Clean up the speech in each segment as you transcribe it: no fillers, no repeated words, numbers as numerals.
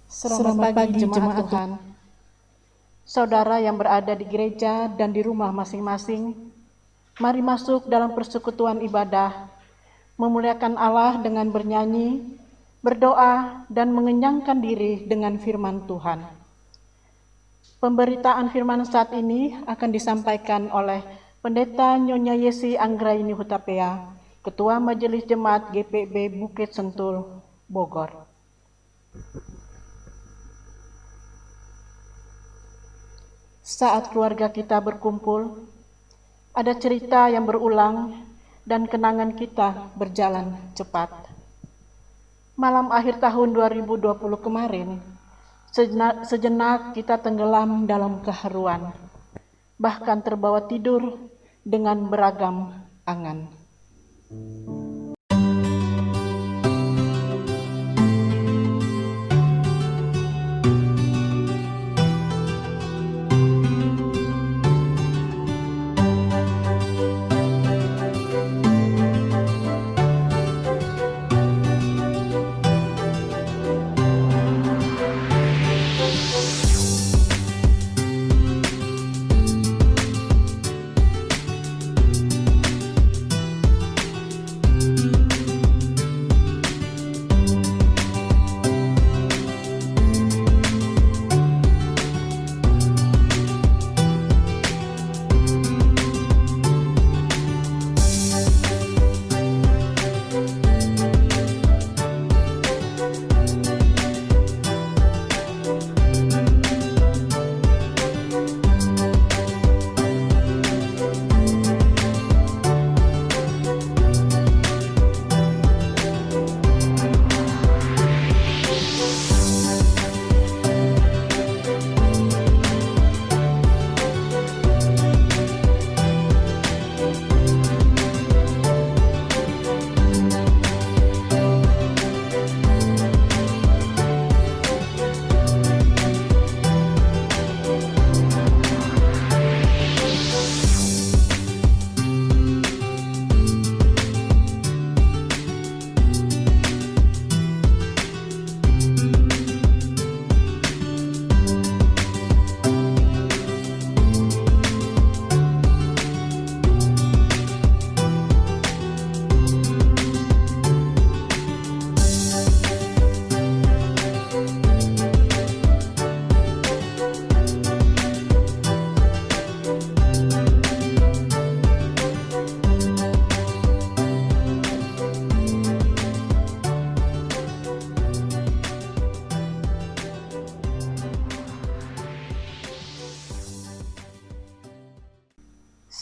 Selamat pagi jemaat Tuhan. Saudara yang berada di gereja dan di rumah masing-masing, mari masuk dalam persekutuan ibadah, memuliakan Allah dengan bernyanyi, berdoa, dan mengenyangkan diri dengan firman Tuhan. Pemberitaan firman saat ini akan disampaikan oleh Pendeta Nyonya Yesi Anggraini Hutapea, Ketua Majelis Jemaat GPB Bukit Sentul, Bogor. Saat keluarga kita berkumpul, ada cerita yang berulang dan kenangan kita berjalan cepat. Malam akhir tahun 2020 kemarin, sejenak kita tenggelam dalam keharuan, bahkan terbawa tidur dengan beragam angan.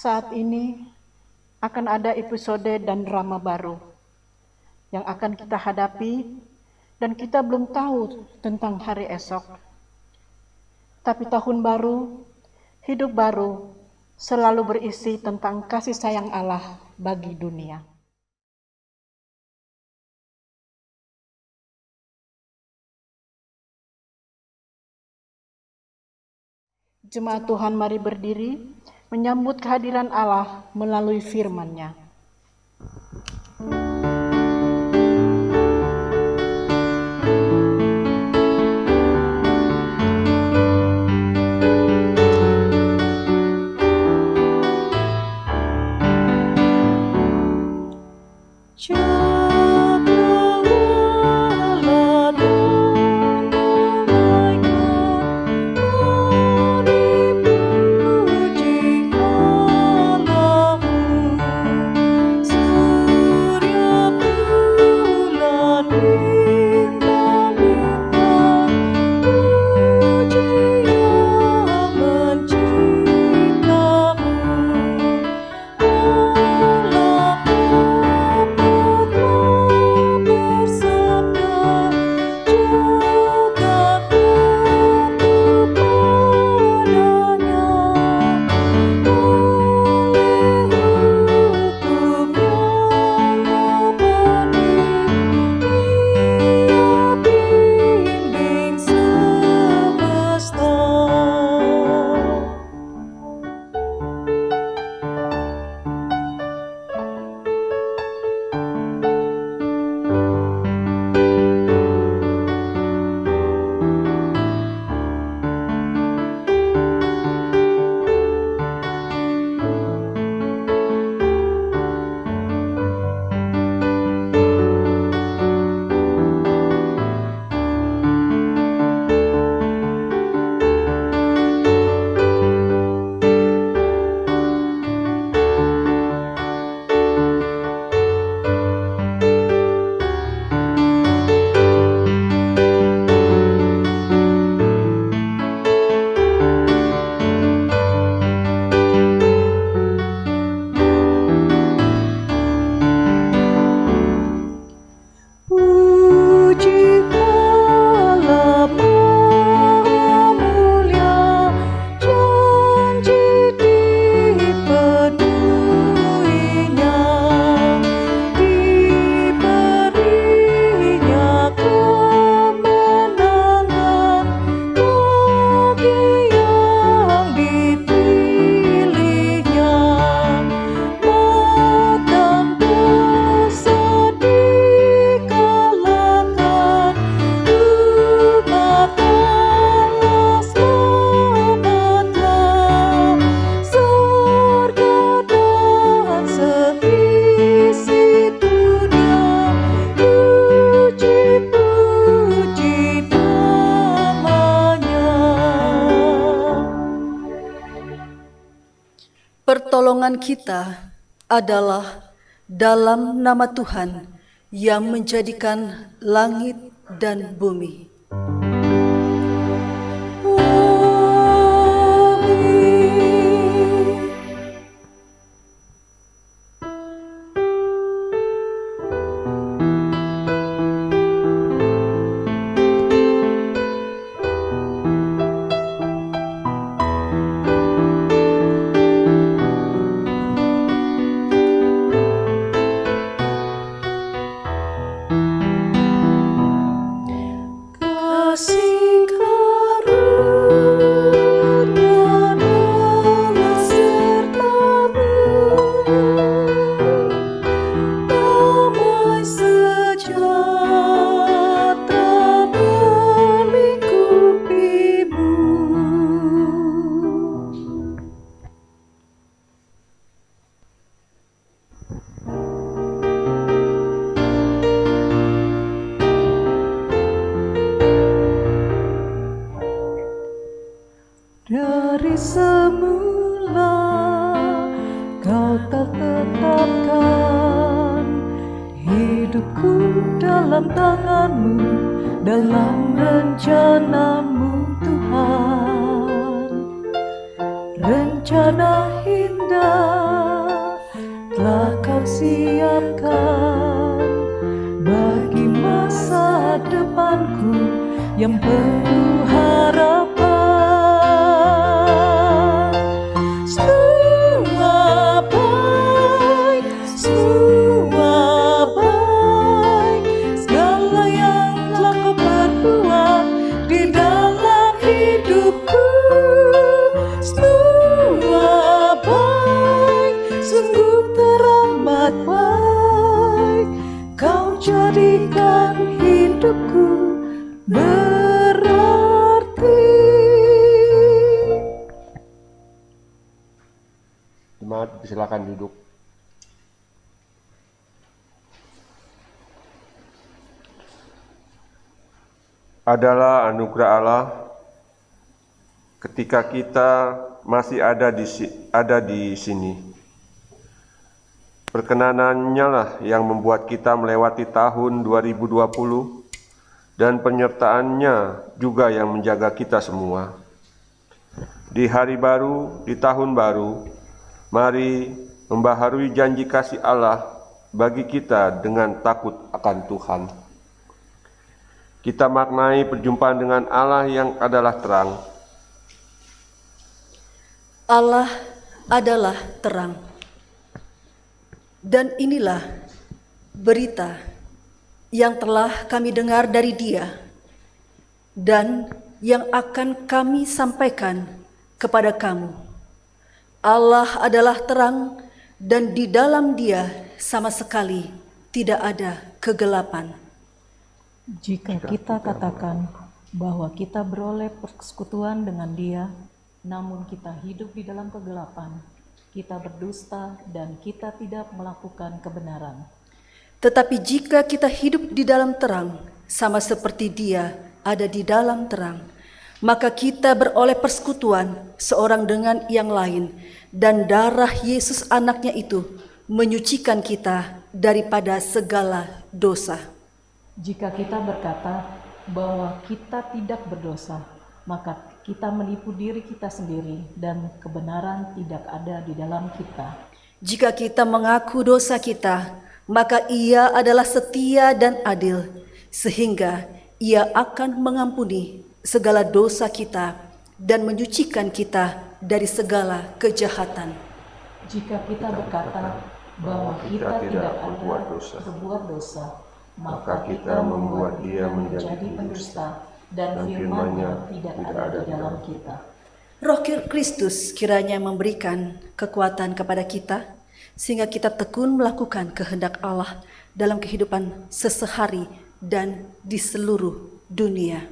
Saat ini akan ada episode dan drama baru yang akan kita hadapi, dan kita belum tahu tentang hari esok. Tapi tahun baru, hidup baru, selalu berisi tentang kasih sayang Allah bagi dunia. Jemaat Tuhan, mari berdiri menyambut kehadiran Allah melalui firman-Nya. pertolongan kita adalah dalam nama Tuhan yang menjadikan langit dan bumi. Kasih karunia adalah sertamu, damai sejahtera melingkupimu. Dari semula kau tak tetapkan hidupku dalam tanganmu, dalam rencanamu Tuhan. Rencana indah telah kau siapkan bagi masa depanku yang penuh harapan. Jadikan hidupku berarti. Jemaat, silakan duduk. Adalah anugerah Allah ketika kita masih ada di sini. Perkenanannya lah yang membuat kita melewati tahun 2020 dan penyertaannya juga yang menjaga kita semua. Di hari baru, di tahun baru, mari membaharui janji kasih Allah bagi kita dengan takut akan Tuhan. Kita maknai perjumpaan dengan Allah yang adalah terang. Allah adalah terang. Dan inilah berita yang telah kami dengar dari Dia dan yang akan kami sampaikan kepada kamu. Allah adalah terang dan di dalam Dia sama sekali tidak ada kegelapan. Jika kita katakan bahwa kita beroleh persekutuan dengan Dia, namun kita hidup di dalam kegelapan, kita berdusta dan kita tidak melakukan kebenaran. Tetapi jika kita hidup di dalam terang, sama seperti Dia ada di dalam terang, maka kita beroleh persekutuan seorang dengan yang lain, dan darah Yesus anaknya itu menyucikan kita daripada segala dosa. Jika kita berkata bahwa kita tidak berdosa, maka kita menipu diri kita sendiri dan kebenaran tidak ada di dalam kita. Jika kita mengaku dosa kita, maka Ia adalah setia dan adil, sehingga Ia akan mengampuni segala dosa kita dan menyucikan kita dari segala kejahatan. Jika kita berkata bahwa kita tidak berbuat dosa, maka kita membuat Dia menjadi pendusta dan firman-Nya tidak ada di dalam kita. Roh Kristus kiranya memberikan kekuatan kepada kita, sehingga kita tekun melakukan kehendak Allah dalam kehidupan sesehari dan di seluruh dunia.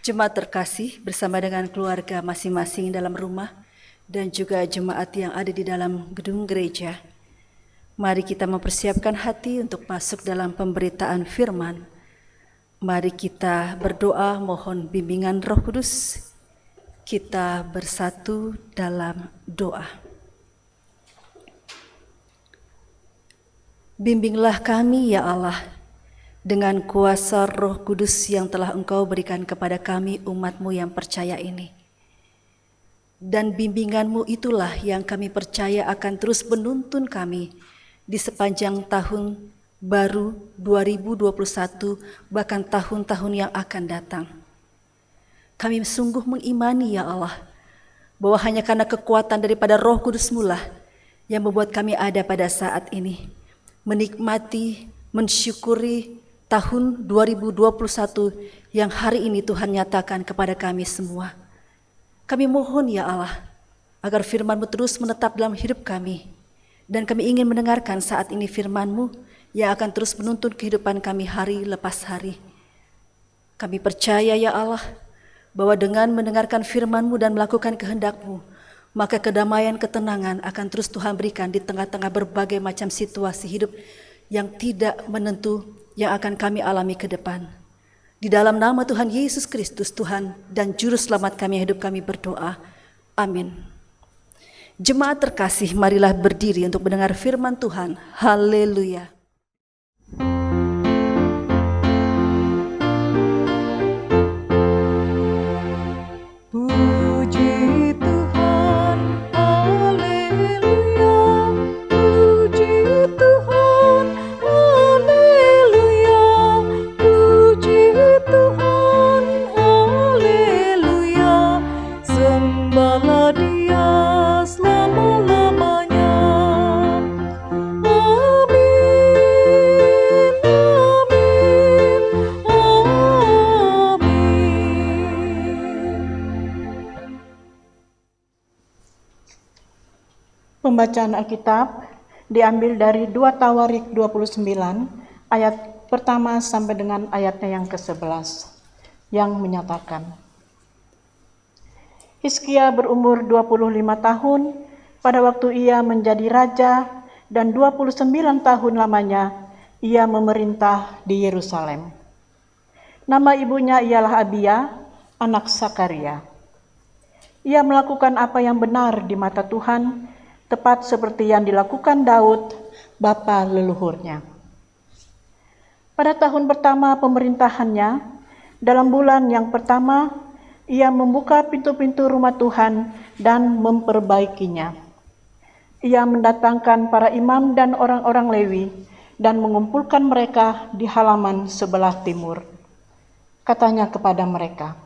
Jemaat terkasih bersama dengan keluarga masing-masing dalam rumah dan juga jemaat yang ada di dalam gedung gereja. Mari kita mempersiapkan hati untuk masuk dalam pemberitaan firman. Mari kita berdoa mohon bimbingan Roh Kudus. Kita bersatu dalam doa. Bimbinglah kami ya Allah, dengan kuasa Roh Kudus yang telah Engkau berikan kepada kami umat-Mu yang percaya ini. Dan bimbingan-Mu itulah yang kami percaya akan terus menuntun kami di sepanjang tahun baru 2021, bahkan tahun-tahun yang akan datang. Kami sungguh mengimani ya Allah, bahwa hanya karena kekuatan daripada Roh Kudus-Mu lah yang membuat kami ada pada saat ini, menikmati, mensyukuri tahun 2021 yang hari ini Tuhan nyatakan kepada kami semua. Kami mohon ya Allah, agar firman-Mu terus menetap dalam hidup kami, dan kami ingin mendengarkan saat ini firman-Mu yang akan terus menuntun kehidupan kami hari lepas hari. Kami percaya ya Allah, bahwa dengan mendengarkan firman-Mu dan melakukan kehendak-Mu, maka kedamaian, ketenangan akan terus Tuhan berikan di tengah-tengah berbagai macam situasi hidup yang tidak menentu yang akan kami alami ke depan. Di dalam nama Tuhan Yesus Kristus, Tuhan dan Juru Selamat kami, hidup kami berdoa. Amin. Jemaat terkasih, marilah berdiri untuk mendengar firman Tuhan. Haleluya. Pembacaan Alkitab diambil dari 2 Tawarik 29 ayat pertama sampai dengan ayatnya yang ke-11 yang menyatakan, Hizkia berumur 25 tahun pada waktu ia menjadi raja, dan 29 tahun lamanya ia memerintah di Yerusalem. Nama ibunya ialah Abia, anak Sakaria. Ia melakukan apa yang benar di mata Tuhan, tepat seperti yang dilakukan Daud, bapa leluhurnya. Pada tahun pertama pemerintahannya, dalam bulan yang pertama, ia membuka pintu-pintu rumah Tuhan dan memperbaikinya. Ia mendatangkan para imam dan orang-orang Lewi dan mengumpulkan mereka di halaman sebelah timur. Katanya kepada mereka,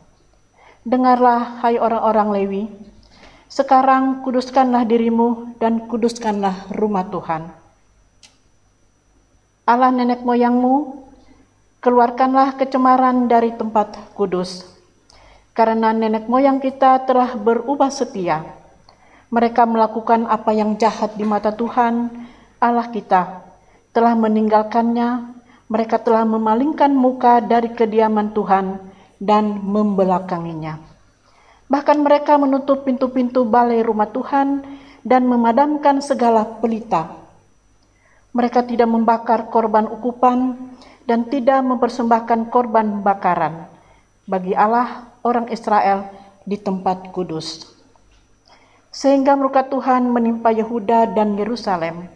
dengarlah hai orang-orang Lewi, sekarang kuduskanlah dirimu dan kuduskanlah rumah Tuhan. Allah nenek moyangmu, keluarkanlah kecemaran dari tempat kudus. Karena nenek moyang kita telah berubah setia. Mereka melakukan apa yang jahat di mata Tuhan, Allah kita, telah meninggalkannya. Mereka telah memalingkan muka dari kediaman Tuhan dan membelakanginya. Bahkan mereka menutup pintu-pintu balai rumah Tuhan dan memadamkan segala pelita. Mereka tidak membakar korban ukupan dan tidak mempersembahkan korban bakaran bagi Allah orang Israel di tempat kudus. Sehingga murka Tuhan menimpa Yehuda dan Yerusalem.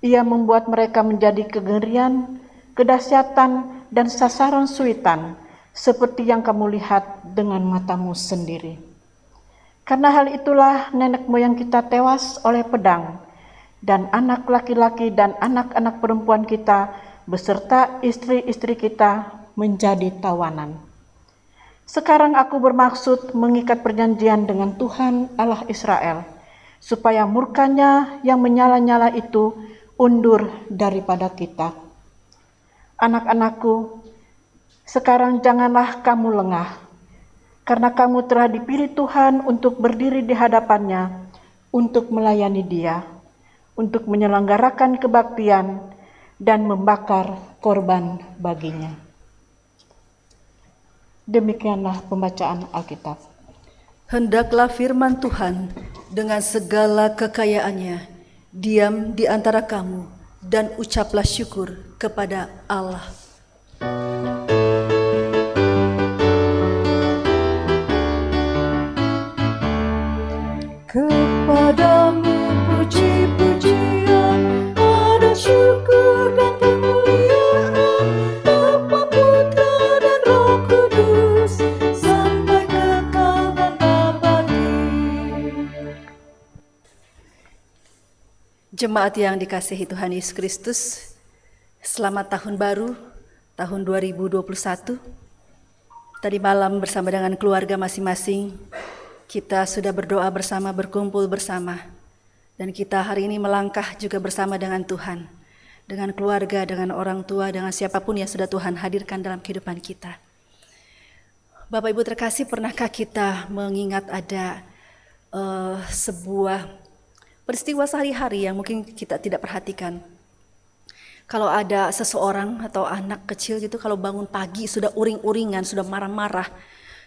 Ia membuat mereka menjadi kengerian, kedahsyatan, dan sasaran suitan, seperti yang kamu lihat dengan matamu sendiri. Karena hal itulah nenek moyang kita tewas oleh pedang, dan anak laki-laki dan anak-anak perempuan kita beserta istri-istri kita menjadi tawanan. Sekarang aku bermaksud mengikat perjanjian dengan Tuhan Allah Israel, supaya murkanya yang menyala-nyala itu undur daripada kita. Anak-anakku, sekarang janganlah kamu lengah, karena kamu telah dipilih Tuhan untuk berdiri di hadapannya, untuk melayani Dia, untuk menyelenggarakan kebaktian dan membakar korban baginya. Demikianlah pembacaan Alkitab. Hendaklah firman Tuhan dengan segala kekayaannya diam di antara kamu dan ucaplah syukur kepada Allah. Kepadamu puji-pujian, ada syukur dan kemuliaan, Bapa, Putra, dan Roh Kudus, sampai kekal dan abadi. Jemaat yang dikasihi Tuhan Yesus Kristus, selamat tahun baru, tahun 2021. Tadi malam bersama dengan keluarga masing-masing, kita sudah berdoa bersama, berkumpul bersama. Dan kita hari ini melangkah juga bersama dengan Tuhan, dengan keluarga, dengan orang tua, dengan siapapun yang sudah Tuhan hadirkan dalam kehidupan kita. Bapak Ibu terkasih, pernahkah kita mengingat ada sebuah peristiwa sehari-hari yang mungkin kita tidak perhatikan? Kalau ada seseorang atau anak kecil gitu, kalau bangun pagi sudah uring-uringan, sudah marah-marah,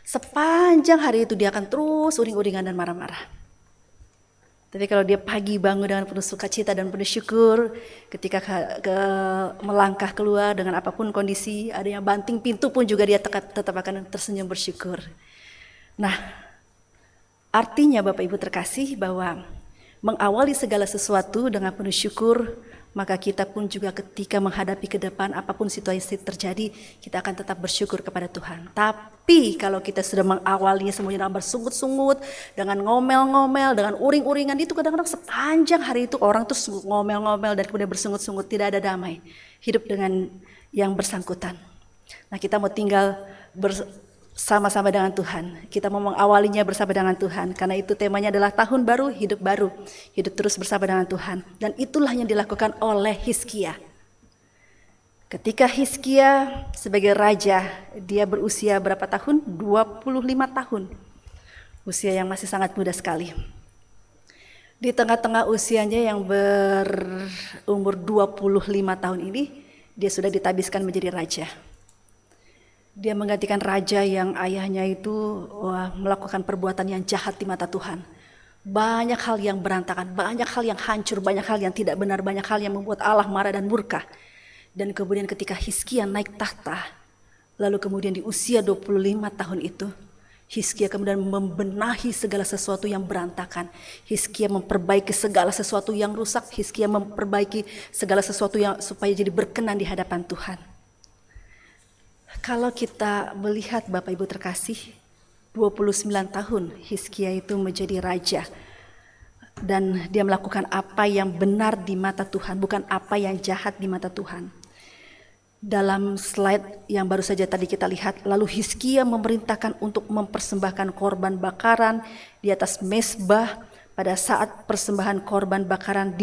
sepanjang hari itu dia akan terus uring-uringan dan marah-marah. Tapi kalau dia pagi bangun dengan penuh sukacita dan penuh syukur, ketika melangkah keluar dengan apapun kondisi, ada yang banting pintu pun juga dia tetap akan tersenyum bersyukur. Nah, artinya Bapak Ibu terkasih bahwa mengawali segala sesuatu dengan penuh syukur, maka kita pun juga ketika menghadapi ke depan apapun situasi terjadi, kita akan tetap bersyukur kepada Tuhan. Tapi kalau kita sudah mengawalinya semuanya dengan bersungut-sungut, dengan ngomel-ngomel, dengan uring-uringan, itu kadang-kadang sepanjang hari itu orang terus ngomel-ngomel dan kemudian bersungut-sungut, tidak ada damai hidup dengan yang bersangkutan. Nah, kita mau tinggal bersama-sama dengan Tuhan. Kita mau mengawalinya bersama dengan Tuhan. Karena itu temanya adalah tahun baru, hidup baru. Hidup terus bersama dengan Tuhan. Dan itulah yang dilakukan oleh Hizkia. Ketika Hizkia sebagai raja, dia berusia berapa tahun? 25 tahun. Usia yang masih sangat muda sekali. Di tengah-tengah usianya yang berumur 25 tahun ini, dia sudah ditabiskan menjadi raja. Dia menggantikan raja yang ayahnya itu melakukan perbuatan yang jahat di mata Tuhan. Banyak hal yang berantakan, banyak hal yang hancur, banyak hal yang tidak benar, banyak hal yang membuat Allah marah dan murka. Dan kemudian ketika Hizkia naik tahta, lalu kemudian di usia 25 tahun itu, Hizkia kemudian membenahi segala sesuatu yang berantakan. Hizkia memperbaiki segala sesuatu yang rusak. Hizkia memperbaiki segala sesuatu yang supaya jadi berkenan di hadapan Tuhan. Kalau kita melihat Bapak Ibu terkasih, 29 tahun Hizkia itu menjadi raja. Dan dia melakukan apa yang benar di mata Tuhan, bukan apa yang jahat di mata Tuhan. Dalam slide yang baru saja tadi kita lihat, lalu Hizkia memerintahkan untuk mempersembahkan korban bakaran di atas mezbah. Pada saat persembahan korban bakaran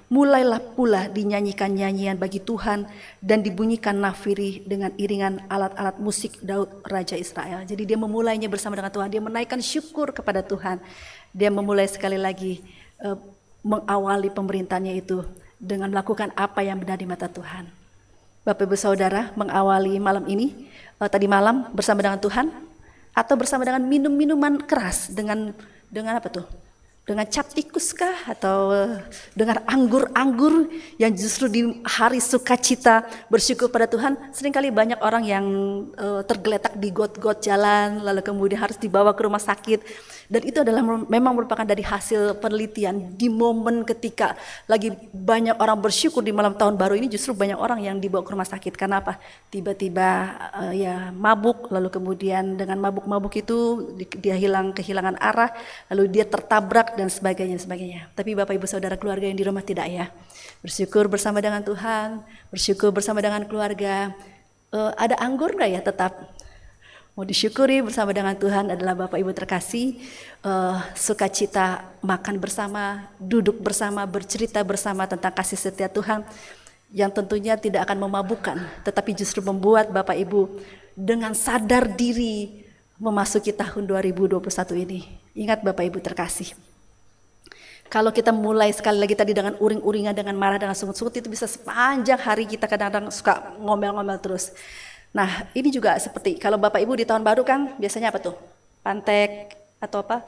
mulailah pula dinyanyikan nyanyian bagi Tuhan dan dibunyikan nafiri dengan iringan alat-alat musik Daud Raja Israel. Jadi dia memulainya bersama dengan Tuhan, dia menaikkan syukur kepada Tuhan. Dia memulai sekali lagi mengawali pemerintahannya itu dengan melakukan apa yang benar di mata Tuhan. Bapak Ibu Saudara, mengawali malam ini, tadi malam bersama dengan Tuhan atau bersama dengan minum-minuman keras dengan apa tuh? Dengan cap tikus kah atau dengan anggur-anggur yang justru di hari sukacita bersyukur pada Tuhan. Seringkali banyak orang yang tergeletak di got-got jalan lalu kemudian harus dibawa ke rumah sakit. Dan itu adalah memang merupakan dari hasil penelitian di momen ketika lagi banyak orang bersyukur di malam tahun baru ini, justru banyak orang yang dibawa ke rumah sakit. Karena apa? Tiba-tiba ya mabuk, lalu kemudian dengan mabuk-mabuk itu dia kehilangan arah, lalu dia tertabrak dan sebagainya. Tapi Bapak Ibu Saudara keluarga yang di rumah tidak ya. Bersyukur bersama dengan Tuhan, bersyukur bersama dengan keluarga. Ada anggur enggak ya tetap? Mau disyukuri bersama dengan Tuhan adalah Bapak Ibu terkasih, sukacita makan bersama, duduk bersama, bercerita bersama tentang kasih setia Tuhan yang tentunya tidak akan memabukkan, tetapi justru membuat Bapak Ibu dengan sadar diri memasuki tahun 2021 ini. Ingat Bapak Ibu terkasih, kalau kita mulai sekali lagi tadi dengan uring-uringan, dengan marah, dengan sungut-sungut, itu bisa sepanjang hari kita kadang-kadang suka ngomel-ngomel terus. Nah, ini juga seperti kalau Bapak Ibu di tahun baru kan biasanya apa tuh? Pantek atau apa?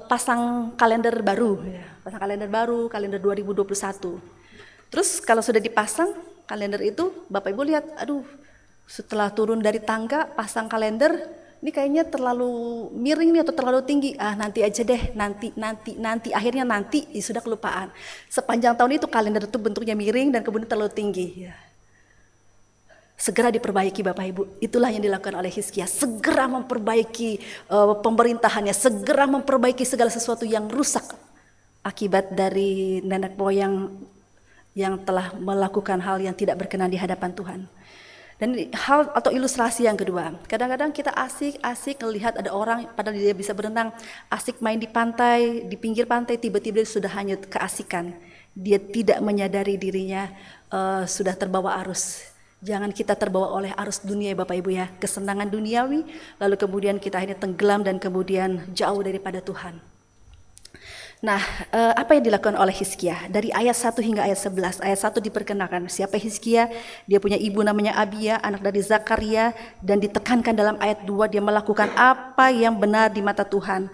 Pasang kalender baru, ya. Pasang kalender baru, kalender 2021. Terus kalau sudah dipasang kalender itu, Bapak Ibu lihat, aduh, setelah turun dari tangga pasang kalender, ini kayaknya terlalu miring nih atau terlalu tinggi. Nanti aja deh, nanti. Akhirnya nanti sudah kelupaan. Sepanjang tahun itu kalender itu bentuknya miring dan kemudian terlalu tinggi. Ya. Segera diperbaiki Bapak Ibu. Itulah yang dilakukan oleh Hizkia. Segera memperbaiki pemerintahannya, segera memperbaiki segala sesuatu yang rusak akibat dari nenek moyang yang telah melakukan hal yang tidak berkenan di hadapan Tuhan. Dan hal atau ilustrasi yang kedua, kadang-kadang kita asik melihat ada orang padahal dia bisa berenang, asik main di pantai, di pinggir pantai, tiba-tiba sudah hanyut keasikan. Dia tidak menyadari dirinya sudah terbawa arus. Jangan kita terbawa oleh arus dunia Bapak Ibu ya, kesenangan duniawi, lalu kemudian kita akhirnya tenggelam dan kemudian jauh daripada Tuhan. Nah, apa yang dilakukan oleh Hizkia? Dari ayat 1 hingga ayat 11, ayat 1 diperkenalkan siapa Hizkia, dia punya ibu namanya Abia, anak dari Zakaria, dan ditekankan dalam ayat 2 dia melakukan apa yang benar di mata Tuhan.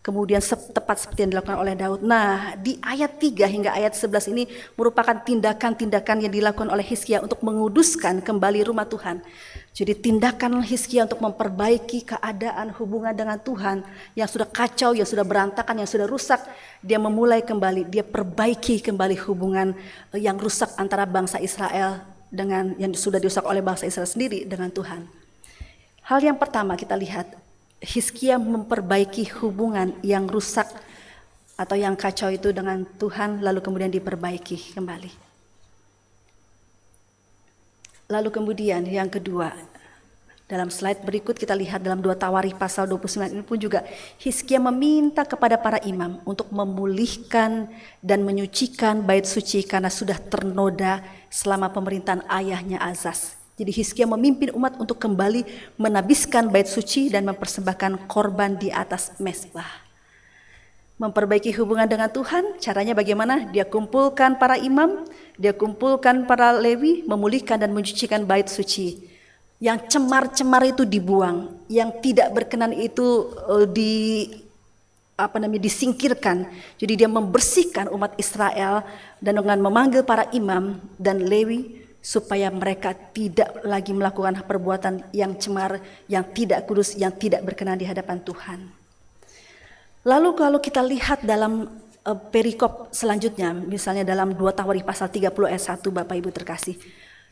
Kemudian tepat seperti yang dilakukan oleh Daud. Nah, di ayat 3 hingga ayat 11 ini merupakan tindakan-tindakan yang dilakukan oleh Hizkia untuk menguduskan kembali rumah Tuhan. Jadi tindakan Hizkia untuk memperbaiki keadaan hubungan dengan Tuhan yang sudah kacau, yang sudah berantakan, yang sudah rusak, dia memulai kembali, dia perbaiki kembali hubungan yang rusak antara bangsa Israel dengan yang sudah dirusak oleh bangsa Israel sendiri dengan Tuhan. Hal yang pertama kita lihat, Hizkia memperbaiki hubungan yang rusak atau yang kacau itu dengan Tuhan, lalu kemudian diperbaiki kembali. Lalu kemudian yang kedua, dalam slide berikut kita lihat dalam 2 Tawarikh pasal 29 ini pun juga Hizkia meminta kepada para imam untuk memulihkan dan menyucikan bait suci karena sudah ternoda selama pemerintahan ayahnya Azaz. Jadi Hizkia memimpin umat untuk kembali menabiskan bait suci dan mempersembahkan korban di atas mezbah. Memperbaiki hubungan dengan Tuhan, caranya bagaimana? Dia kumpulkan para imam, dia kumpulkan para Lewi, memulihkan dan mencucikan bait suci. Yang cemar-cemar itu dibuang, yang tidak berkenan itu disingkirkan. Jadi dia membersihkan umat Israel dan dengan memanggil para imam dan Lewi supaya mereka tidak lagi melakukan perbuatan yang cemar, yang tidak kudus, yang tidak berkenan di hadapan Tuhan. Lalu kalau kita lihat dalam perikop selanjutnya, misalnya dalam 2 Tawarikh pasal 30 ayat 1 Bapak Ibu terkasih,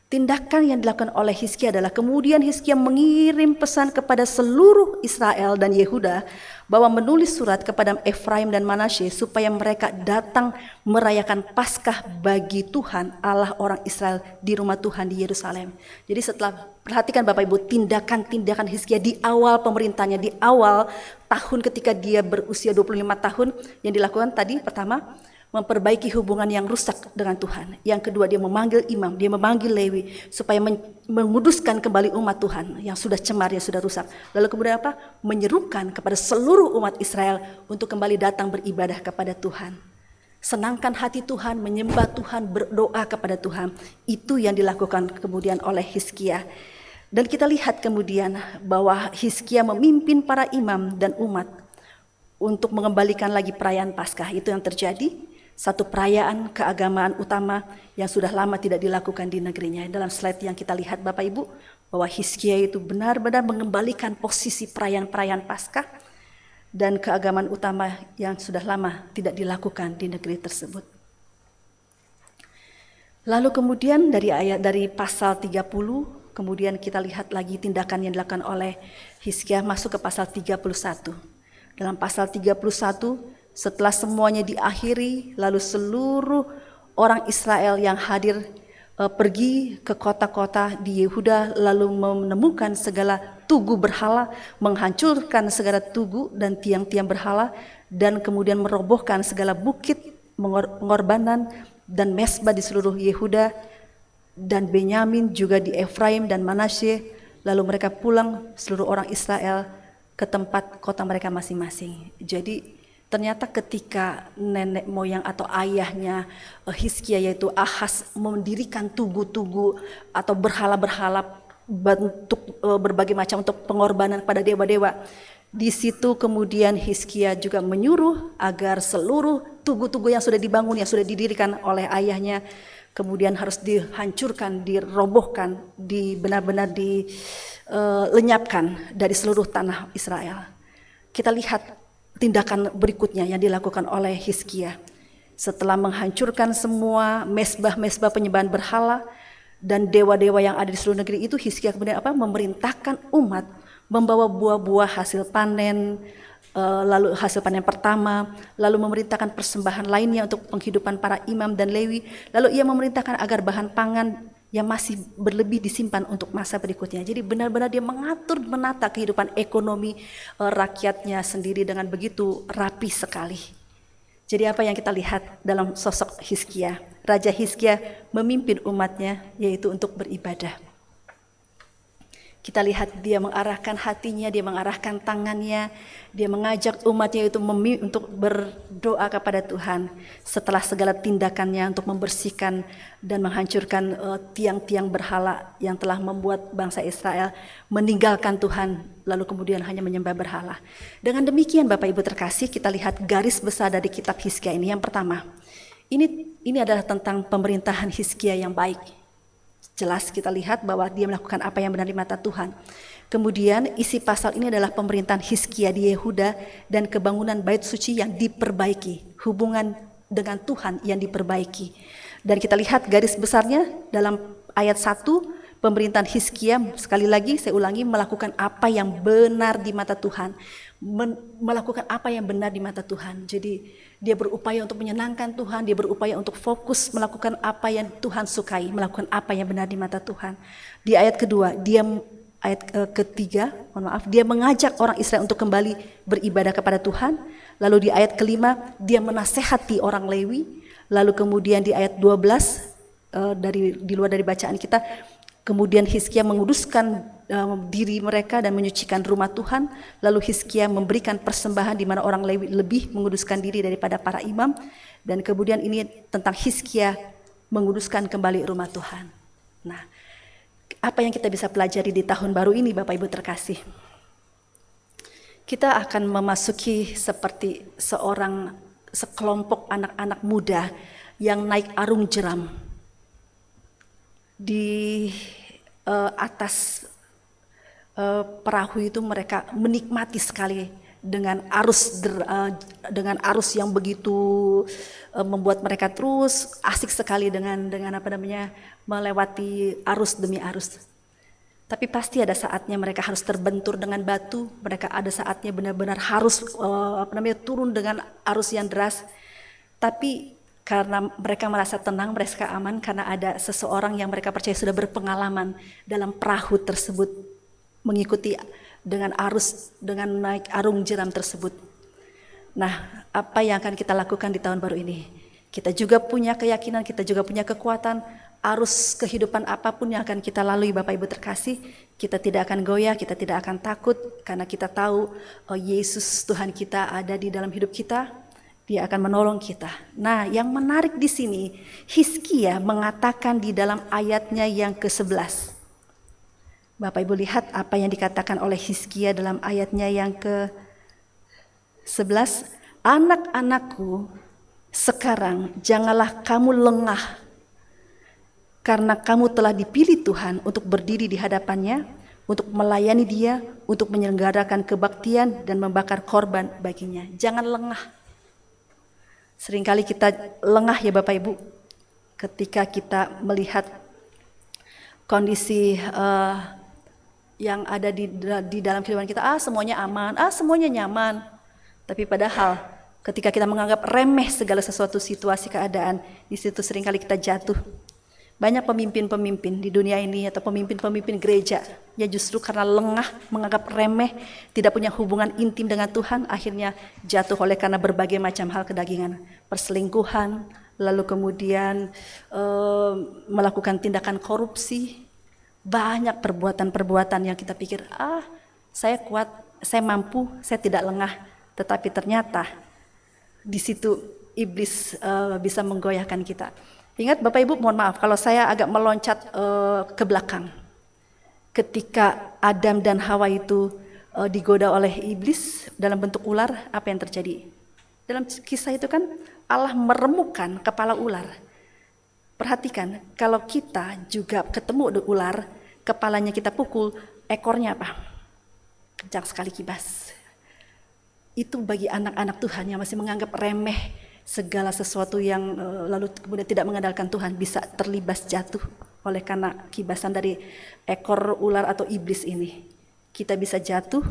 tindakan yang dilakukan oleh Hizkia adalah kemudian Hizkia mengirim pesan kepada seluruh Israel dan Yehuda bahwa menulis surat kepada Efraim dan Manasye supaya mereka datang merayakan Paskah bagi Tuhan Allah orang Israel di rumah Tuhan di Yerusalem. Jadi setelah perhatikan Bapak Ibu tindakan-tindakan Hizkia di awal pemerintahnya, di awal tahun ketika dia berusia 25 tahun yang dilakukan tadi pertama memperbaiki hubungan yang rusak dengan Tuhan. Yang kedua dia memanggil imam, dia memanggil Lewi supaya menguduskan kembali umat Tuhan yang sudah cemar, yang sudah rusak. Lalu kemudian apa? Menyerukan kepada seluruh umat Israel untuk kembali datang beribadah kepada Tuhan. Senangkan hati Tuhan, menyembah Tuhan, berdoa kepada Tuhan. Itu yang dilakukan kemudian oleh Hizkia. Dan kita lihat kemudian bahwa Hizkia memimpin para imam dan umat untuk mengembalikan lagi perayaan Paskah. Itu yang terjadi. Satu perayaan keagamaan utama yang sudah lama tidak dilakukan di negerinya. Dalam slide yang kita lihat Bapak Ibu, bahwa Hizkia itu benar-benar mengembalikan posisi perayaan-perayaan Paskah dan keagamaan utama yang sudah lama tidak dilakukan di negeri tersebut. Lalu kemudian dari pasal 30, kemudian kita lihat lagi tindakan yang dilakukan oleh Hizkia masuk ke pasal 31. Dalam pasal 31, setelah semuanya diakhiri, lalu seluruh orang Israel yang hadir pergi ke kota-kota di Yehuda, lalu menemukan segala tugu berhala, menghancurkan segala tugu dan tiang-tiang berhala, dan kemudian merobohkan segala bukit pengorbanan dan mezbah di seluruh Yehuda dan Benyamin, juga di Efraim dan Manasye. Lalu mereka pulang seluruh orang Israel ke tempat kota mereka masing-masing. Jadi ternyata ketika nenek moyang atau ayahnya Hizkia yaitu Ahaz mendirikan tugu-tugu atau berhala-berhala bentuk berbagai macam untuk pengorbanan pada dewa-dewa. Di situ kemudian Hizkia juga menyuruh agar seluruh tugu-tugu yang sudah dibangun, yang sudah didirikan oleh ayahnya, kemudian harus dihancurkan, dirobohkan, benar-benar dilenyapkan dari seluruh tanah Israel. Kita lihat tindakan berikutnya yang dilakukan oleh Hizkia. Setelah menghancurkan semua mesbah-mesbah penyembahan berhala dan dewa-dewa yang ada di seluruh negeri itu, Hizkia kemudian memerintahkan umat membawa buah-buah hasil panen, lalu hasil panen pertama, lalu memerintahkan persembahan lainnya untuk penghidupan para imam dan Lewi, lalu ia memerintahkan agar bahan pangan yang masih berlebih disimpan untuk masa berikutnya. Jadi benar-benar dia mengatur, menata kehidupan ekonomi rakyatnya sendiri dengan begitu rapi sekali. Jadi apa yang kita lihat dalam sosok Hizkia? Raja Hizkia memimpin umatnya yaitu untuk beribadah. Kita lihat dia mengarahkan hatinya, dia mengarahkan tangannya, dia mengajak umatnya itu untuk berdoa kepada Tuhan setelah segala tindakannya untuk membersihkan dan menghancurkan tiang-tiang berhala yang telah membuat bangsa Israel meninggalkan Tuhan lalu kemudian hanya menyembah berhala. Dengan demikian Bapak Ibu terkasih, kita lihat garis besar dari kitab Hizkia ini. Yang pertama, ini adalah tentang pemerintahan Hizkia yang baik. Jelas kita lihat bahwa dia melakukan apa yang benar di mata Tuhan. Kemudian isi pasal ini adalah pemerintahan Hizkia di Yehuda dan kebangunan bait suci yang diperbaiki, hubungan dengan Tuhan yang diperbaiki. Dan kita lihat garis besarnya dalam ayat 1, pemerintahan Hizkia, sekali lagi saya ulangi, melakukan apa yang benar di mata Tuhan. Melakukan apa yang benar di mata Tuhan. Jadi dia berupaya untuk menyenangkan Tuhan, dia berupaya untuk fokus melakukan apa yang Tuhan sukai, melakukan apa yang benar di mata Tuhan. Di ayat kedua, ketiga, dia mengajak orang Israel untuk kembali beribadah kepada Tuhan. Lalu di ayat kelima, dia menasehati orang Lewi. Lalu kemudian di ayat 12, di luar dari bacaan kita, kemudian Hizkia menguduskan diri mereka dan menyucikan rumah Tuhan. Lalu Hizkia memberikan persembahan di mana orang Lewi lebih menguduskan diri daripada para imam. Dan kemudian ini tentang Hizkia menguduskan kembali rumah Tuhan. Nah, apa yang kita bisa pelajari di tahun baru ini Bapak Ibu terkasih? Kita akan memasuki seperti sekelompok anak-anak muda yang naik arung jeram di atas perahu itu. Mereka menikmati sekali dengan arus yang begitu membuat mereka terus asik sekali dengan melewati arus demi arus. Tapi pasti ada saatnya mereka harus terbentur dengan batu. Mereka ada saatnya benar-benar harus turun dengan arus yang deras. Tapi karena mereka merasa tenang, mereka aman karena ada seseorang yang mereka percaya sudah berpengalaman dalam perahu tersebut, mengikuti dengan arus, dengan naik arung jeram tersebut. Nah, apa yang akan kita lakukan di tahun baru ini? Kita juga punya keyakinan, kita juga punya kekuatan. Arus kehidupan apapun yang akan kita lalui Bapak Ibu terkasih, kita tidak akan goyah, kita tidak akan takut karena kita tahu Yesus Tuhan kita ada di dalam hidup kita. Dia akan menolong kita. Nah, yang menarik di sini, Hizkia mengatakan di dalam ayatnya yang ke-11. Bapak Ibu lihat apa yang dikatakan oleh Hizkia dalam ayatnya yang ke-11. Anak-anakku, sekarang janganlah kamu lengah, karena kamu telah dipilih Tuhan untuk berdiri di hadapannya, untuk melayani Dia, untuk menyelenggarakan kebaktian dan membakar korban baginya. Jangan lengah. Seringkali kita lengah ya Bapak Ibu ketika kita melihat kondisi yang ada di dalam kehidupan kita. Semuanya aman, semuanya nyaman. Tapi padahal ketika kita menganggap remeh segala sesuatu situasi keadaan, di situ seringkali kita jatuh. Banyak pemimpin-pemimpin di dunia ini atau pemimpin-pemimpin gereja ya justru karena lengah, menganggap remeh, tidak punya hubungan intim dengan Tuhan, akhirnya jatuh oleh karena berbagai macam hal kedagingan, perselingkuhan, lalu kemudian melakukan tindakan korupsi. Banyak perbuatan-perbuatan yang kita pikir, saya kuat, saya mampu, saya tidak lengah, tetapi ternyata di situ iblis bisa menggoyahkan kita. Ingat Bapak Ibu, mohon maaf kalau saya agak meloncat ke belakang. ketika Adam dan Hawa itu digoda oleh iblis dalam bentuk ular, apa yang terjadi? Dalam kisah itu kan Allah meremukkan kepala ular. Perhatikan, kalau kita juga ketemu ular, kepalanya kita pukul, ekornya apa? Kencang sekali kibas. Itu bagi anak-anak Tuhan yang masih menganggap remeh segala sesuatu yang lalu kemudian tidak mengandalkan Tuhan, bisa terlibas jatuh oleh karena kibasan dari ekor ular atau iblis ini. Kita bisa jatuh,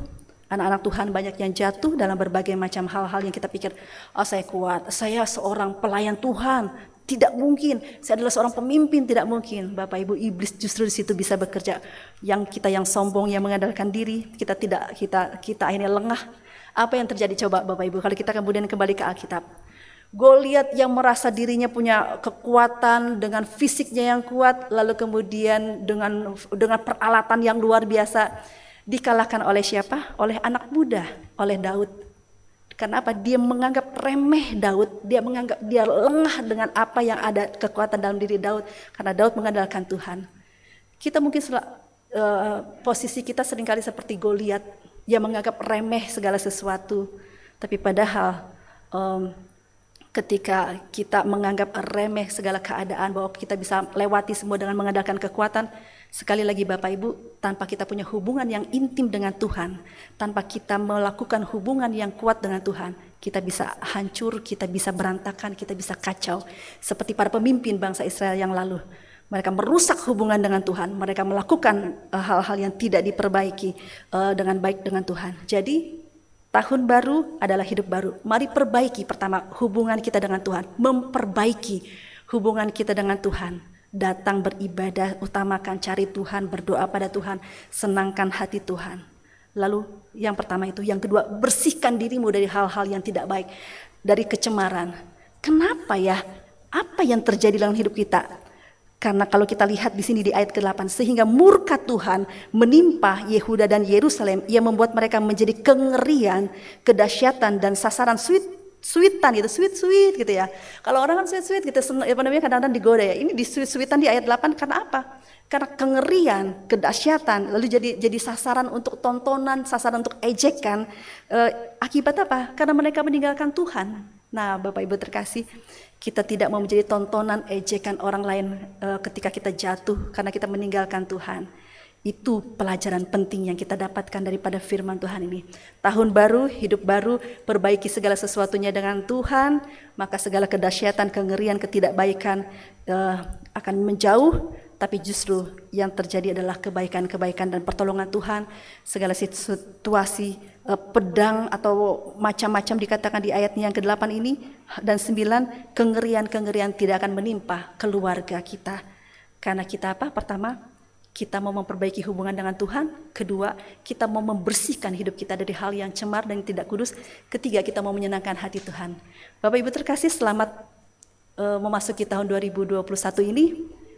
anak-anak Tuhan banyak yang jatuh dalam berbagai macam hal-hal yang kita pikir, oh saya kuat, saya seorang pelayan Tuhan, tidak mungkin, saya adalah seorang pemimpin, tidak mungkin. Bapak Ibu, iblis justru di situ bisa bekerja. Yang kita yang sombong, yang mengandalkan diri, kita akhirnya lengah. Apa yang terjadi coba Bapak Ibu kalau kita kemudian kembali ke Alkitab? Goliat yang merasa dirinya punya kekuatan dengan fisiknya yang kuat, lalu kemudian dengan peralatan yang luar biasa, dikalahkan oleh siapa? Oleh anak muda, oleh Daud. Karena apa? Dia menganggap remeh Daud, dia menganggap dia lengah dengan apa yang ada kekuatan dalam diri Daud, karena Daud mengandalkan Tuhan. Kita mungkin posisi kita seringkali seperti Goliat yang menganggap remeh segala sesuatu, tapi padahal ketika kita menganggap remeh segala keadaan, bahwa kita bisa lewati semua dengan mengandalkan kekuatan, sekali lagi Bapak Ibu, tanpa kita punya hubungan yang intim dengan Tuhan, tanpa kita melakukan hubungan yang kuat dengan Tuhan, kita bisa hancur, kita bisa berantakan, kita bisa kacau. Seperti para pemimpin bangsa Israel yang lalu, mereka merusak hubungan dengan Tuhan, mereka melakukan hal-hal yang tidak diperbaiki dengan baik dengan Tuhan. Jadi tahun baru adalah hidup baru. Mari perbaiki pertama hubungan kita dengan Tuhan, memperbaiki hubungan kita dengan Tuhan. Datang beribadah, utamakan cari Tuhan, berdoa pada Tuhan, senangkan hati Tuhan. Lalu yang pertama itu, yang kedua, bersihkan dirimu dari hal-hal yang tidak baik, dari kecemaran. Kenapa ya? Apa yang terjadi dalam hidup kita? Karena kalau kita lihat di sini di ayat ke-8, sehingga murka Tuhan menimpa Yehuda dan Yerusalem, ia membuat mereka menjadi kengerian, kedahsyatan dan sasaran sweetan gitu, sweet gitu ya. Kalau orang kan sweet gitu, kadang-kadang digoda ya. Ini di sweetan di ayat 8 karena apa? Karena kengerian, kedahsyatan, lalu jadi sasaran untuk tontonan, sasaran untuk ejekan. Akibat apa? Karena mereka meninggalkan Tuhan. Nah, Bapak Ibu terkasih, kita tidak mau menjadi tontonan, ejekan orang lain ketika kita jatuh karena kita meninggalkan Tuhan. Itu pelajaran penting yang kita dapatkan daripada firman Tuhan ini. Tahun baru, hidup baru, perbaiki segala sesuatunya dengan Tuhan, maka segala kedahsyatan, kengerian, ketidakbaikan akan menjauh. Tapi justru yang terjadi adalah kebaikan-kebaikan dan pertolongan Tuhan. Segala situasi pedang atau macam-macam dikatakan di ayatnya yang ke-8 ini dan 9, kengerian-kengerian tidak akan menimpa keluarga kita. Karena kita apa? Pertama, kita mau memperbaiki hubungan dengan Tuhan. Kedua, kita mau membersihkan hidup kita dari hal yang cemar dan tidak kudus. Ketiga, kita mau menyenangkan hati Tuhan. Bapak Ibu terkasih, selamat memasuki tahun 2021 ini.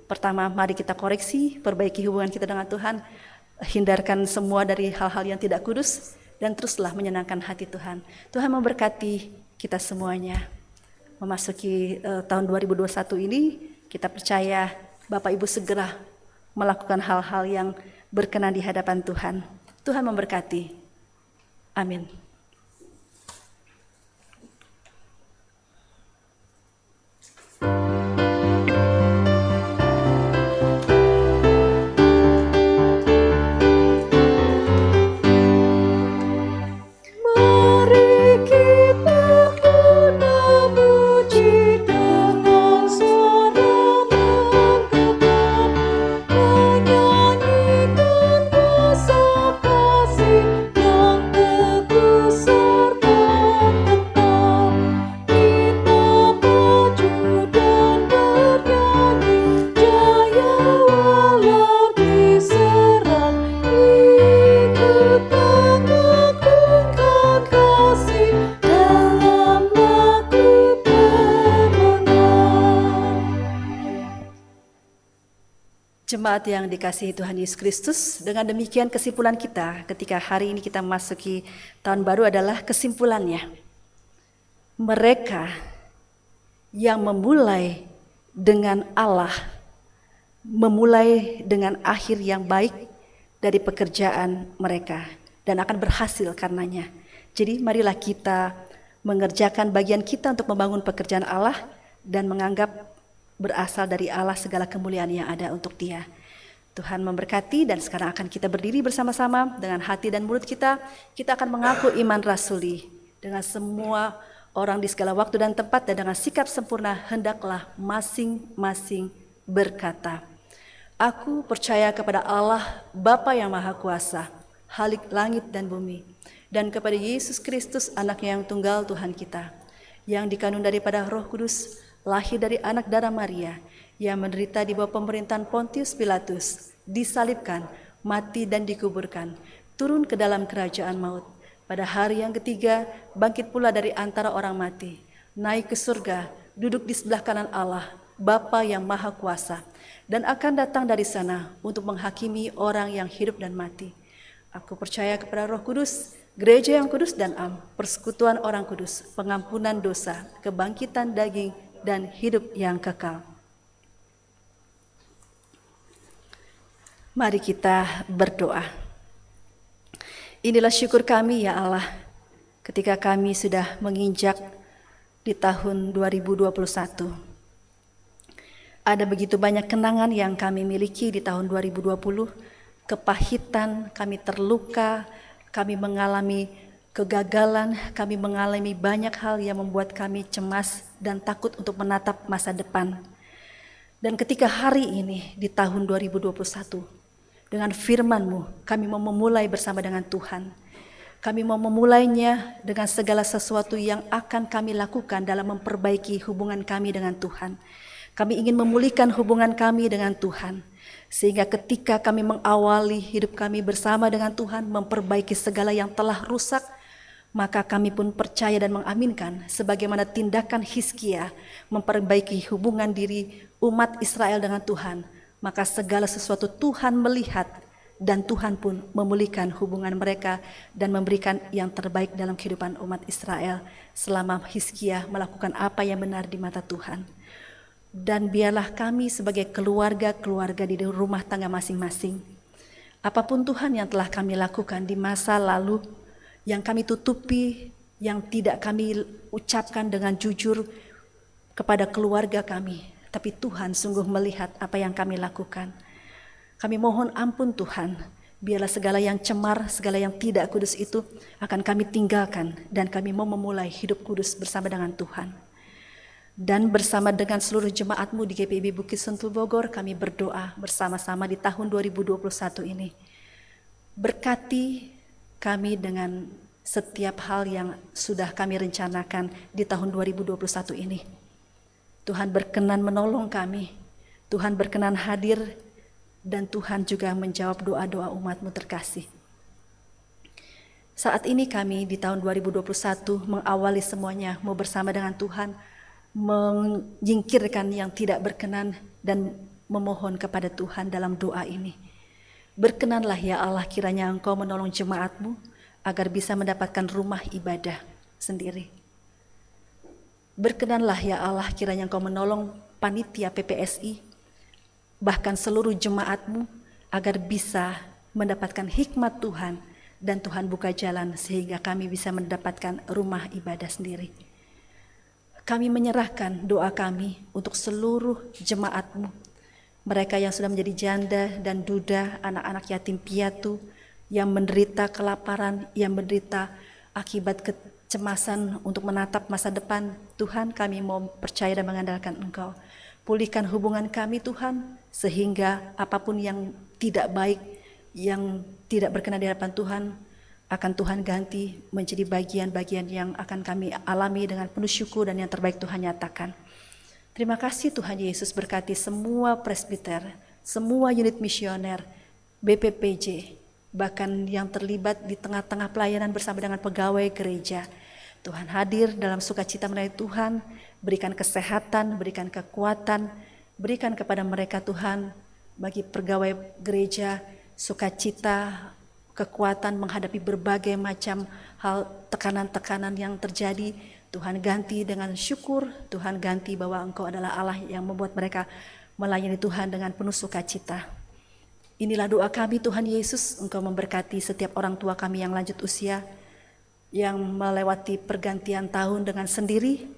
Pertama, mari kita koreksi, perbaiki hubungan kita dengan Tuhan, hindarkan semua dari hal-hal yang tidak kudus, dan teruslah menyenangkan hati Tuhan. Tuhan memberkati kita semuanya. Memasuki tahun 2021 ini, kita percaya Bapak Ibu segera melakukan hal-hal yang berkenan di hadapan Tuhan. Tuhan memberkati. Amin. Mari kita memuji dengan suara menggema, menyanyikan bahasa kasih yang teguh serta tetap. Kita maju dan bernyanyi, jaya walau diserang, ikutan lakukan kasih dalam lagu kemenangan. Jemaat yang dikasihi Tuhan Yesus Kristus, dengan demikian kesimpulan kita ketika hari ini kita memasuki tahun baru adalah kesimpulannya. Mereka yang memulai dengan Allah, memulai dengan akhir yang baik, dari pekerjaan mereka dan akan berhasil karenanya. Jadi marilah kita mengerjakan bagian kita untuk membangun pekerjaan Allah dan menganggap berasal dari Allah segala kemuliaan yang ada untuk Dia. Tuhan memberkati, dan sekarang akan kita berdiri bersama-sama dengan hati dan mulut kita. Kita akan mengaku iman rasuli dengan semua orang di segala waktu dan tempat, dan dengan sikap sempurna hendaklah masing-masing berkata, aku percaya kepada Allah Bapa yang Maha Kuasa, Khalik langit dan bumi, dan kepada Yesus Kristus anaknya yang tunggal Tuhan kita, yang dikandung daripada Roh Kudus, lahir dari anak darah Maria, yang menderita di bawah pemerintahan Pontius Pilatus, disalibkan, mati dan dikuburkan, turun ke dalam kerajaan maut. Pada hari yang ketiga, bangkit pula dari antara orang mati, naik ke surga, duduk di sebelah kanan Allah, Bapa yang Maha Kuasa, dan akan datang dari sana untuk menghakimi orang yang hidup dan mati. Aku percaya kepada Roh Kudus, gereja yang kudus dan am, persekutuan orang kudus, pengampunan dosa, kebangkitan daging, dan hidup yang kekal. Mari kita berdoa. Inilah syukur kami ya Allah, ketika kami sudah menginjak di tahun 2021. Ada begitu banyak kenangan yang kami miliki di tahun 2020, kepahitan, kami terluka, kami mengalami kegagalan, kami mengalami banyak hal yang membuat kami cemas dan takut untuk menatap masa depan. Dan ketika hari ini di tahun 2021, dengan firman-Mu, kami mau memulai bersama dengan Tuhan. Kami mau memulainya dengan segala sesuatu yang akan kami lakukan dalam memperbaiki hubungan kami dengan Tuhan. Kami ingin memulihkan hubungan kami dengan Tuhan, sehingga ketika kami mengawali hidup kami bersama dengan Tuhan, memperbaiki segala yang telah rusak, maka kami pun percaya dan mengaminkan sebagaimana tindakan Hizkia memperbaiki hubungan diri umat Israel dengan Tuhan, maka segala sesuatu Tuhan melihat dan Tuhan pun memulihkan hubungan mereka dan memberikan yang terbaik dalam kehidupan umat Israel selama Hizkia melakukan apa yang benar di mata Tuhan. Dan biarlah kami sebagai keluarga-keluarga di rumah tangga masing-masing, apapun Tuhan yang telah kami lakukan di masa lalu, yang kami tutupi, yang tidak kami ucapkan dengan jujur kepada keluarga kami, tapi Tuhan sungguh melihat apa yang kami lakukan. Kami mohon ampun Tuhan, biarlah segala yang cemar, segala yang tidak kudus itu akan kami tinggalkan, dan kami mau memulai hidup kudus bersama dengan Tuhan. Dan bersama dengan seluruh jemaat-Mu di GPIB Bukit Sentul Bogor, kami berdoa bersama-sama di tahun 2021 ini. Berkati kami dengan setiap hal yang sudah kami rencanakan di tahun 2021 ini. Tuhan berkenan menolong kami, Tuhan berkenan hadir, dan Tuhan juga menjawab doa-doa umat-Mu terkasih. Saat ini kami di tahun 2021 mengawali semuanya mau bersama dengan Tuhan, menyingkirkan yang tidak berkenan dan memohon kepada Tuhan dalam doa ini. Berkenanlah ya Allah, kiranya Engkau menolong jemaat-Mu agar bisa mendapatkan rumah ibadah sendiri. Berkenanlah ya Allah, kiranya Engkau menolong panitia PPSI, bahkan seluruh jemaat-Mu agar bisa mendapatkan hikmat Tuhan, dan Tuhan buka jalan sehingga kami bisa mendapatkan rumah ibadah sendiri. Kami menyerahkan doa kami untuk seluruh jemaat-Mu, mereka yang sudah menjadi janda dan duda, anak-anak yatim piatu, yang menderita kelaparan, yang menderita akibat kecemasan untuk menatap masa depan. Tuhan, kami mau percaya dan mengandalkan Engkau. Pulihkan hubungan kami Tuhan, sehingga apapun yang tidak baik, yang tidak berkenan di hadapan Tuhan, akan Tuhan ganti menjadi bagian-bagian yang akan kami alami dengan penuh syukur dan yang terbaik Tuhan nyatakan. Terima kasih Tuhan Yesus, berkati semua presbiter, semua unit misioner, BPPJ, bahkan yang terlibat di tengah-tengah pelayanan bersama dengan pegawai gereja. Tuhan hadir dalam sukacita melayani Tuhan, berikan kesehatan, berikan kekuatan, berikan kepada mereka Tuhan, bagi pegawai gereja, sukacita, kekuatan menghadapi berbagai macam hal, tekanan-tekanan yang terjadi. Tuhan ganti dengan syukur, Tuhan ganti bahwa Engkau adalah Allah yang membuat mereka melayani Tuhan dengan penuh sukacita. Inilah doa kami Tuhan Yesus, Engkau memberkati setiap orang tua kami yang lanjut usia, yang melewati pergantian tahun dengan sendiri.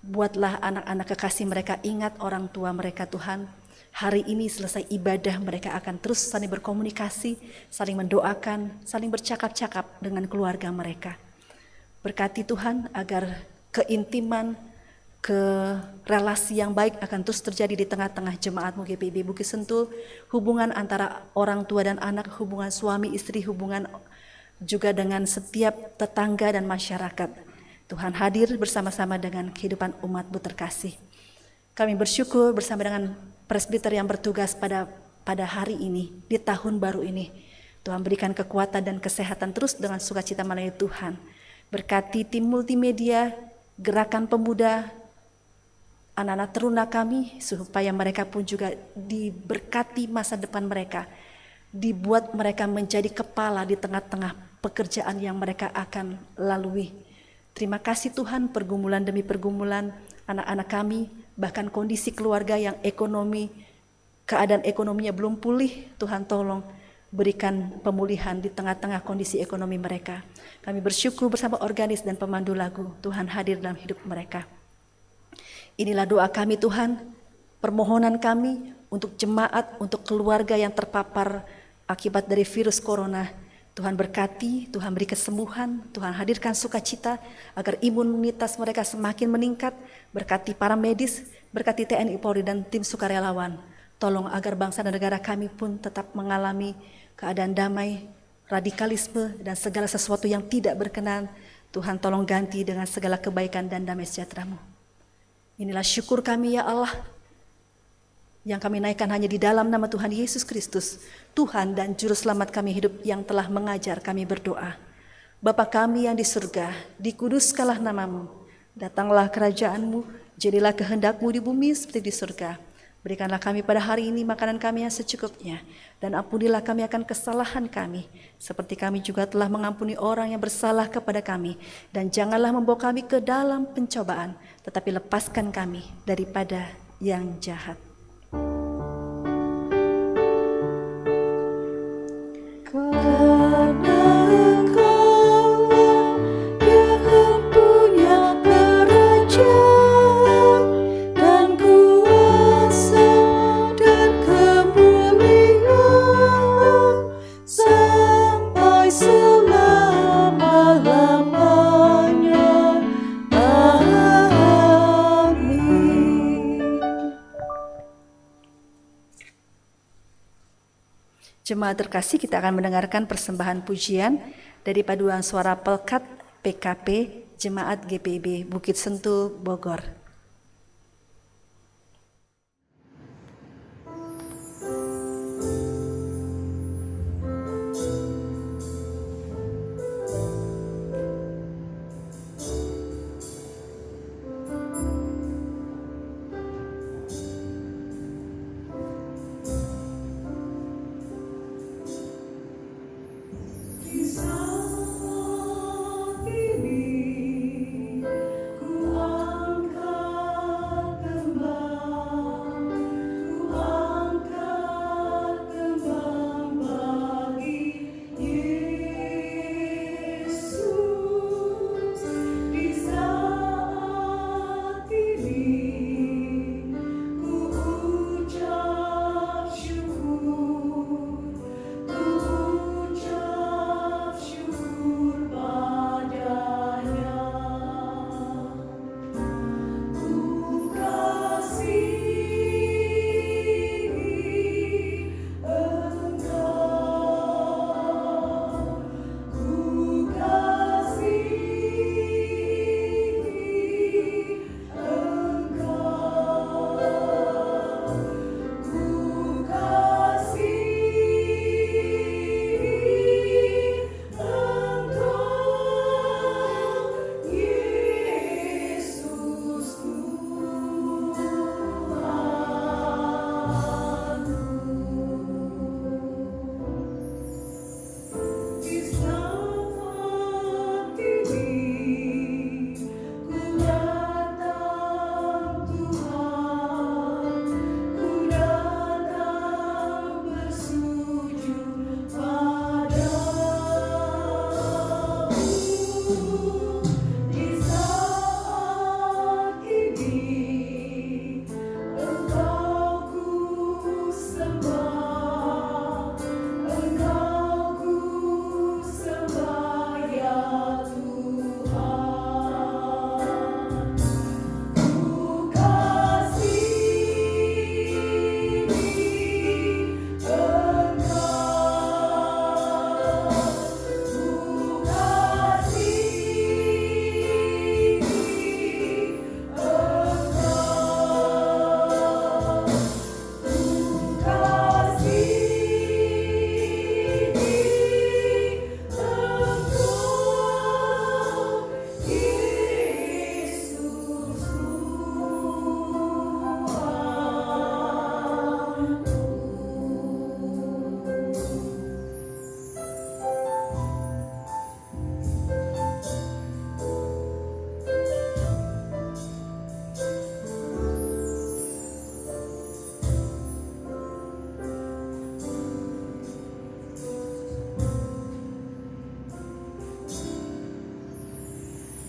Buatlah anak-anak kekasih mereka ingat orang tua mereka Tuhan. Hari ini selesai ibadah mereka akan terus saling berkomunikasi, saling mendoakan, saling bercakap-cakap dengan keluarga mereka. Berkati Tuhan agar keintiman, relasi yang baik akan terus terjadi di tengah-tengah jemaat-Mu GPIB Bukit Sentul, hubungan antara orang tua dan anak, hubungan suami istri, hubungan juga dengan setiap tetangga dan masyarakat. Tuhan hadir bersama-sama dengan kehidupan umat-Mu terkasih. Kami bersyukur bersama dengan presbiter yang bertugas pada hari ini, di tahun baru ini. Tuhan berikan kekuatan dan kesehatan terus dengan sukacita melayani Tuhan. Berkati tim multimedia, gerakan pemuda, anak-anak teruna kami, supaya mereka pun juga diberkati masa depan mereka, dibuat mereka menjadi kepala di tengah-tengah pekerjaan yang mereka akan lalui. Terima kasih Tuhan, pergumulan demi pergumulan anak-anak kami, bahkan kondisi keluarga yang keadaan ekonominya belum pulih, Tuhan tolong berikan pemulihan di tengah-tengah kondisi ekonomi mereka. Kami bersyukur bersama organis dan pemandu lagu, Tuhan hadir dalam hidup mereka. Inilah doa kami Tuhan, permohonan kami untuk jemaat, untuk keluarga yang terpapar akibat dari virus corona. Tuhan berkati, Tuhan beri kesembuhan, Tuhan hadirkan sukacita agar imunitas mereka semakin meningkat. Berkati para medis, berkati TNI Polri dan tim sukarelawan. Tolong agar bangsa dan negara kami pun tetap mengalami keadaan damai, radikalisme dan segala sesuatu yang tidak berkenan. Tuhan tolong ganti dengan segala kebaikan dan damai sejahtera-Mu. Inilah syukur kami ya Allah, yang kami naikkan hanya di dalam nama Tuhan Yesus Kristus, Tuhan dan Juru Selamat kami hidup, yang telah mengajar kami berdoa. Bapa kami yang di surga, dikuduskanlah nama-Mu, datanglah kerajaan-Mu, jadilah kehendak-Mu di bumi seperti di surga. Berikanlah kami pada hari ini makanan kami yang secukupnya, dan ampunilah kami akan kesalahan kami, seperti kami juga telah mengampuni orang yang bersalah kepada kami. Dan janganlah membawa kami ke dalam pencobaan, tetapi lepaskan kami daripada yang jahat. Karena Engkaulah yang punya kerajaan dan kuasa dan kemuliaan sampai selama-lamanya. Amin. Jemaat terkasih, kita akan mendengarkan persembahan pujian dari paduan suara Pelkat PKP Jemaat GPIB Bukit Sentul Bogor. Ku angkat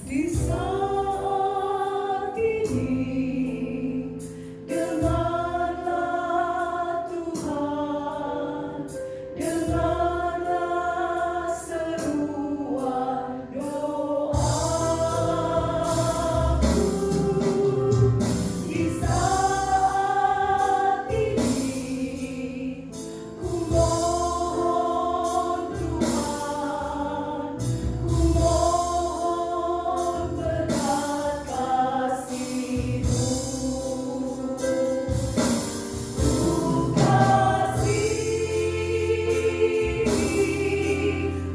Di saat ini, dengarlah Tuhan, dengarlah seruan doaku. Di saat ini, ku mohon Tuhan, ku mohon berat kasih-Mu. Ku kasihi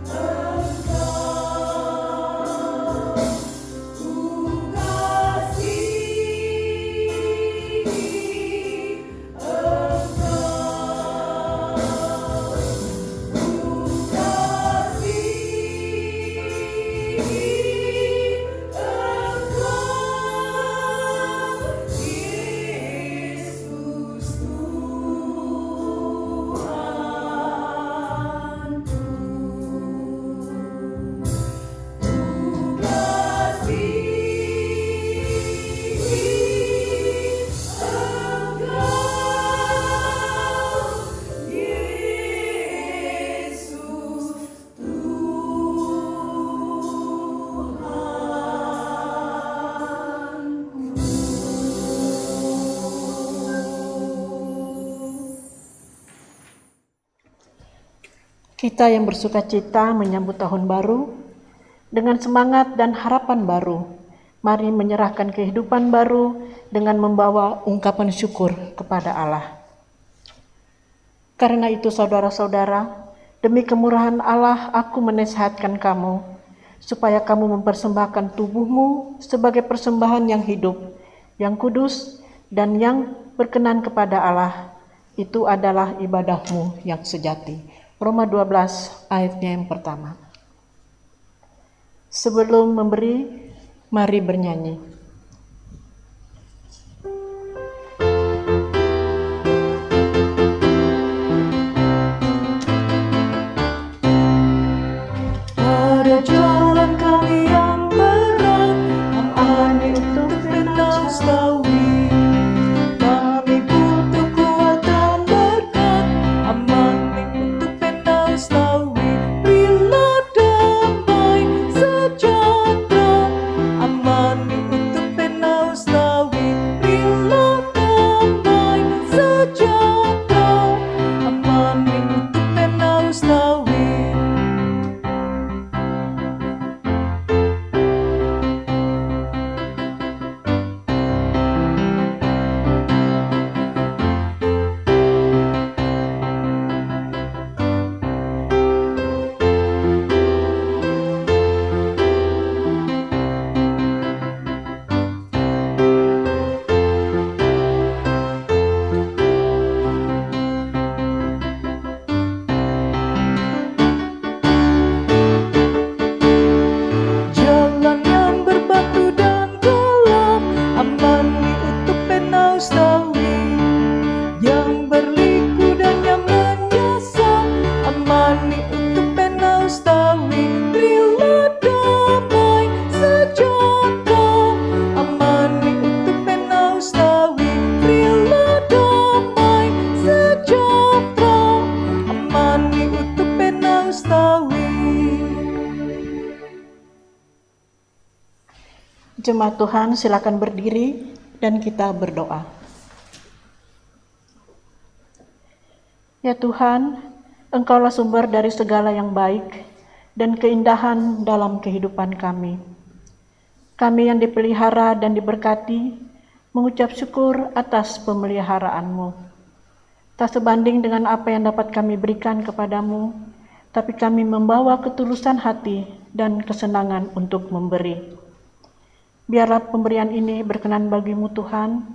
Engkau, ku kasihi Kita yang bersuka cita menyambut tahun baru dengan semangat dan harapan baru, mari menyerahkan kehidupan baru dengan membawa ungkapan syukur kepada Allah. Karena itu saudara-saudara, demi kemurahan Allah aku menasihatkan kamu, supaya kamu mempersembahkan tubuhmu sebagai persembahan yang hidup, yang kudus, dan yang berkenan kepada Allah. Itu adalah ibadahmu yang sejati. Roma 12 ayatnya yang pertama. Sebelum memberi, mari bernyanyi. pada jalan kami yang berat, amani untuk bentang setawi. Kami butuh kuat dan berkat, amani untuk bentang setawi. Berilah damai sejahtera, amani untuk bentang setawi. Berilah damai sejahtera, amani untuk bentang setawi. Jalan yang berbatu dan gelap, amani untuk bentang setawi. Yang berliku dan yang menyesal, amani untuk bentang setawi. Berilah damai sejahtera, amani untuk bentang setawi. Berilah damai sejahtera, amani untuk bentang setawi. Jemaat Tuhan, silakan berdiri dan kita berdoa. Ya Tuhan, Engkaulah sumber dari segala yang baik dan keindahan dalam kehidupan kami. Kami yang dipelihara dan diberkati, mengucap syukur atas pemeliharaanmu. Tak sebanding dengan apa yang dapat kami berikan kepadamu, tapi kami membawa ketulusan hati dan kesenangan untuk memberi. Biarlah pemberian ini berkenan bagimu Tuhan.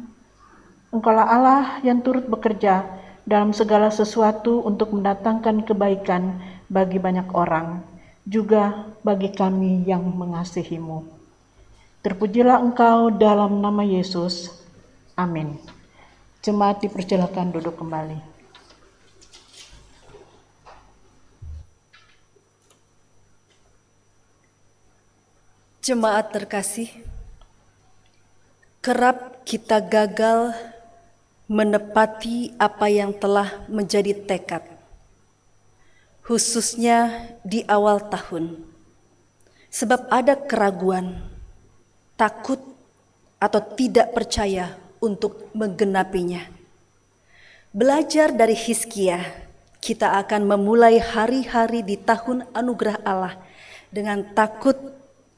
Engkaulah Allah yang turut bekerja dalam segala sesuatu untuk mendatangkan kebaikan bagi banyak orang, juga bagi kami yang mengasihimu. Terpujilah Engkau dalam nama Yesus. Amin. Jemaat dipersilakan duduk kembali. Jemaat terkasih, kerap kita gagal menepati apa yang telah menjadi tekad, khususnya di awal tahun, sebab ada keraguan, takut, atau tidak percaya untuk menggenapinya. Belajar dari Hizkia, kita akan memulai hari-hari di tahun anugerah Allah dengan takut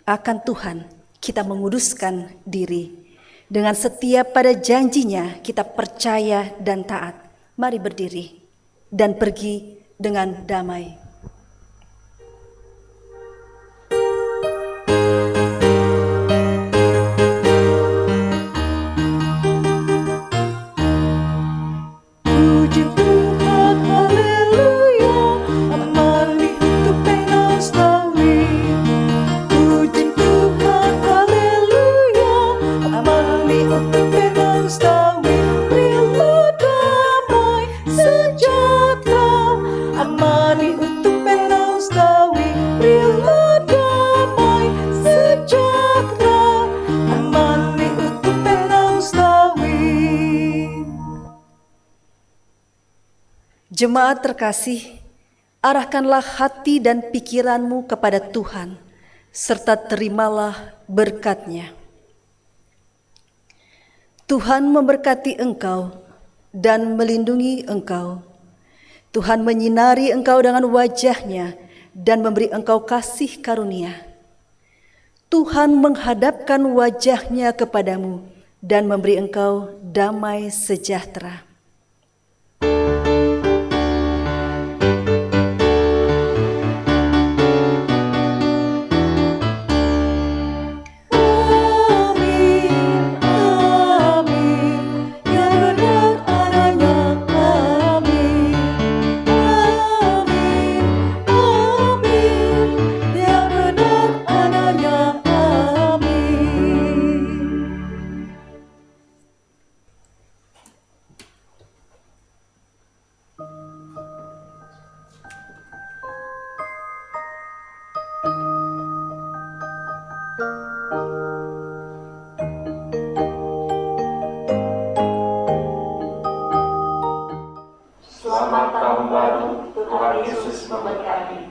akan Tuhan. Kita menguduskan diri. Dengan setia pada janjinya kita percaya dan taat. Mari berdiri dan pergi dengan damai. Puji Tuhan, haleluya, aman hidup Penastawi. Puji Tuhan, haleluya, aman hidup Penastawi. Berilah damai sejahtera, aman hidup Penastawi. Berilah damai sejahtera, aman hidup Penastawi. Jemaat terkasih, arahkanlah hati dan pikiranmu kepada Tuhan, serta terimalah berkat-Nya. Tuhan memberkati engkau dan melindungi engkau. Tuhan menyinari engkau dengan wajah-Nya dan memberi engkau kasih karunia. Tuhan menghadapkan wajah-Nya kepadamu dan memberi engkau damai sejahtera. Amin, amin, yang benar adanya. Amin, amin, amin, yang benar adanya. Amin. Selamat tahun baru, Tuhan Yesus memberkati.